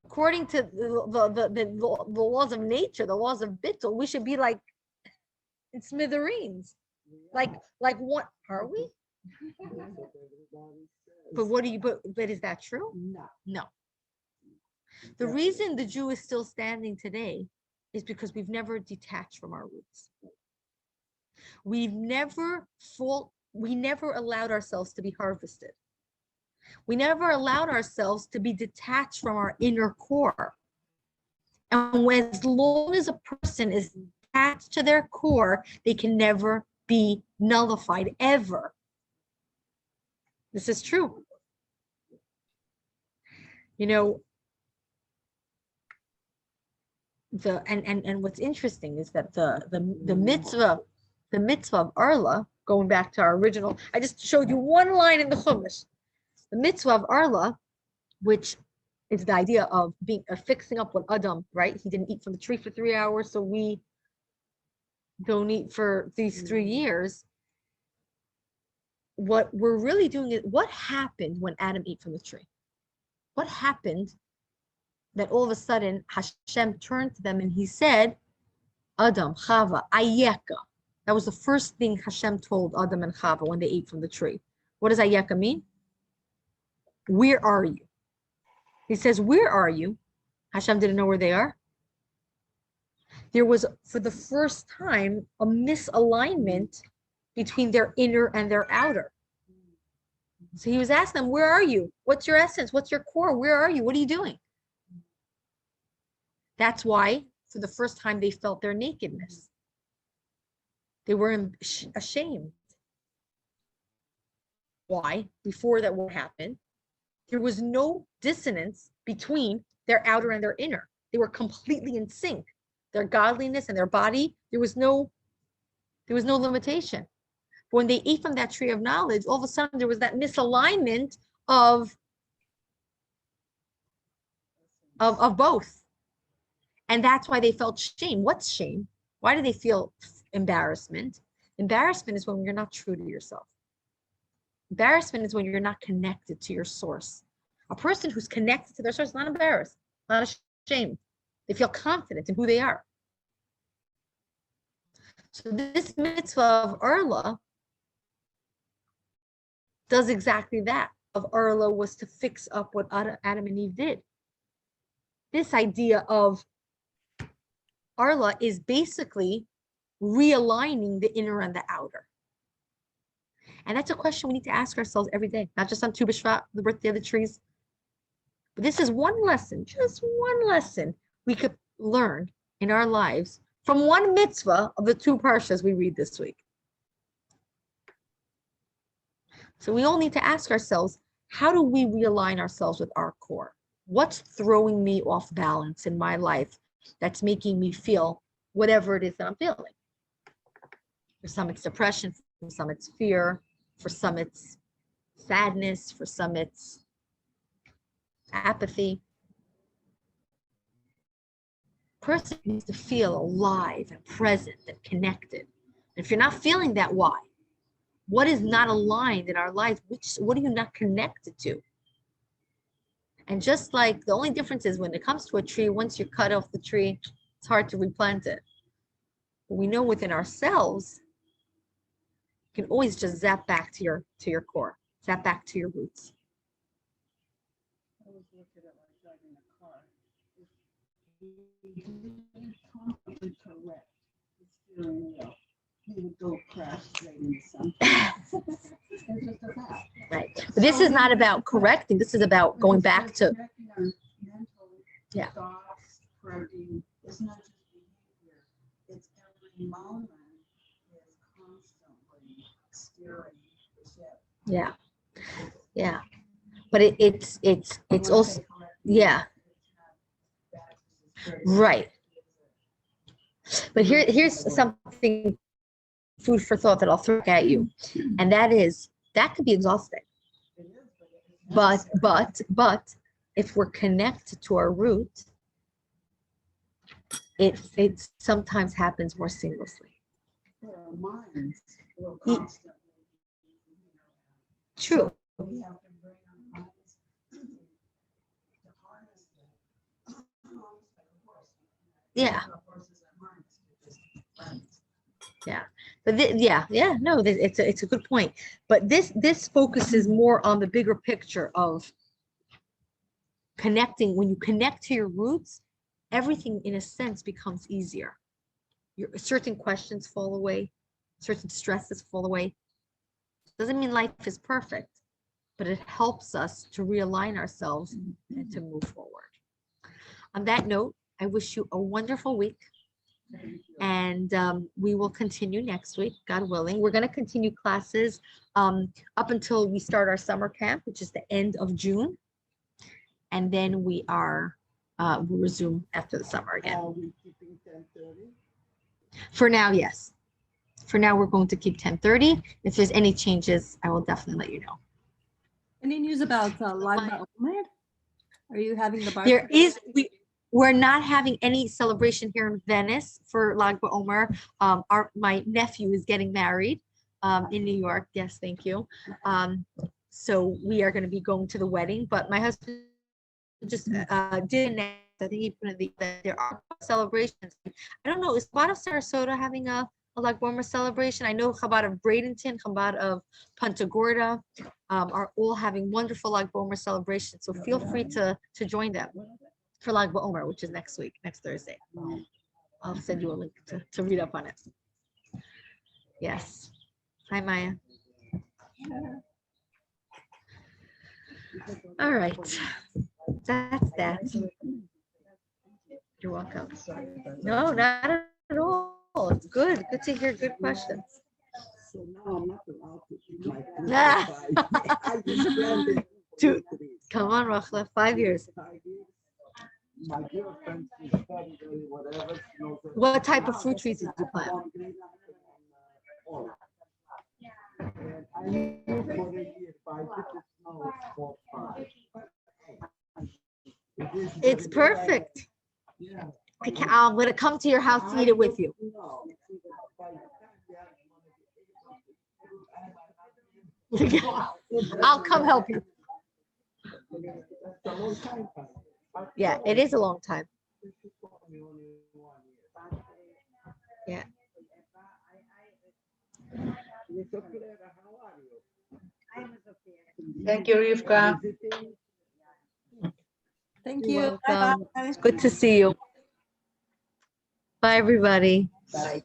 According to the laws of nature, the laws of bittul, we should be like in smithereens. Like what are we? But is that true? No. No. The reason the Jew is still standing today is because we've never detached from our roots. We never allowed ourselves to be harvested. We never allowed ourselves to be detached from our inner core. And as long as a person is attached to their core, they can never be nullified, ever. This is true. You know, and what's interesting is that the mitzvah of Arla, going back to our original, I just showed you one line in the Chumash. The mitzvah of Arla, which is the idea of fixing up what Adam, right? He didn't eat from the tree for 3 hours, so we don't eat for these 3 years. What we're really doing is, what happened when Adam ate from the tree? What happened that all of a sudden Hashem turned to them and he said, Adam, Chava, Ayeka. That was the first thing Hashem told Adam and Chava when they ate from the tree. What does Ayeka mean? Where are you? He says, where are you? Hashem didn't know where they are. There was, for the first time, a misalignment between their inner and their outer. So he was asking them, where are you? What's your essence? What's your core? Where are you? What are you doing? That's why, for the first time, they felt their nakedness. They were ashamed. Why? Before that, what happened? There was no dissonance between their outer and their inner. They were completely in sync. Their godliness and their body, there was no limitation. But when they ate from that tree of knowledge, all of a sudden there was that misalignment of both. And that's why they felt shame. What's shame? Why do they feel embarrassment? Embarrassment is when you're not true to yourself. Embarrassment is when you're not connected to your source. A person who's connected to their source is not embarrassed, not ashamed. They feel confident in who they are. So this mitzvah of Arla does exactly that. Of Arla was to fix up what Adam and Eve did. This idea of Arla is basically realigning the inner and the outer. And that's a question we need to ask ourselves every day, not just on Tu B'Shvat, the birthday of the trees. But this is one lesson, just one lesson we could learn in our lives from one mitzvah of the 2 parshas we read this week. So we all need to ask ourselves, how do we realign ourselves with our core? What's throwing me off balance in my life that's making me feel whatever it is that I'm feeling? For some, it's depression. For some, it's fear. For some, it's sadness. For some, it's apathy. Person needs to feel alive and present and connected. If you're not feeling that, why? What is not aligned in our life? What are you not connected to? And just like the only difference is when it comes to a tree, once you cut off the tree, it's hard to replant it. But we know within ourselves, you can always just zap back to your core, zap back to your roots. I was looking at like driving a car. If he didn't completely correct the steering wheel, he would go crash straight into something. It's just a fact. Right. But this is not about correcting. This is about going back to, Correcting our mental Yeah. thoughts, correcting, it's not just behavior, it's every moment is constantly steering the ship. yeah. Yeah. But it's also, yeah, right. But here's something, food for thought, that I'll throw at you. And that is, that could be exhausting. But if we're connected to our root, it sometimes happens more seamlessly. Our minds will Ye- constantly. True. We have to bring our minds to harness it. Almost like a horse. Yeah. Horses and minds, they're just friends. But no, it's a good point. But this focuses more on the bigger picture of connecting. When you connect to your roots, everything in a sense becomes easier. Certain questions fall away, certain stresses fall away. Doesn't mean life is perfect, but it helps us to realign ourselves and to move forward. On that note, I wish you a wonderful week. And we will continue next week, God willing. We're going to continue classes up until we start our summer camp, which is the end of June. And then we'll resume after the summer again. Are we keeping 10:30? For now, yes. For now, we're going to keep 10:30. If there's any changes, I will definitely let you know. Any news about Lag BaOmer? Are you having the bar? There is, we're not having any celebration here in Venice for Lag BaOmer. My nephew is getting married in New York. Yes, thank you. So we are going to be going to the wedding, but my husband just did announce, I think he put in that there are celebrations. I don't know, is Chabad of Sarasota having a Lag BaOmer celebration? I know Chabad of Bradenton, Chabad of Punta Gorda are all having wonderful Lag BaOmer celebrations. So feel free to join them for Lag BaOmer, which is next week, next Thursday. I'll send you a link to read up on it. Yes. Hi, Maya. All right. That's that. You're welcome. No, not at all. It's good. Good to hear good questions. So now I'm not allowed to eat my food. Ah. I just granted Two. Come on, Rachla, 5 years. My girlfriend, she's very, whatever. She knows that- What type of fruit trees did you plant? And I knew for a year, if I did the snow, it's 4, 5. It's perfect. Yeah. I'm going to come to your house to eat it with you. No. I'll come help you. Yeah, it is a long time. Yeah. Thank you, Rivka. Thank You're you. welcome. Bye-bye. It's good to see you. Bye, everybody. Bye.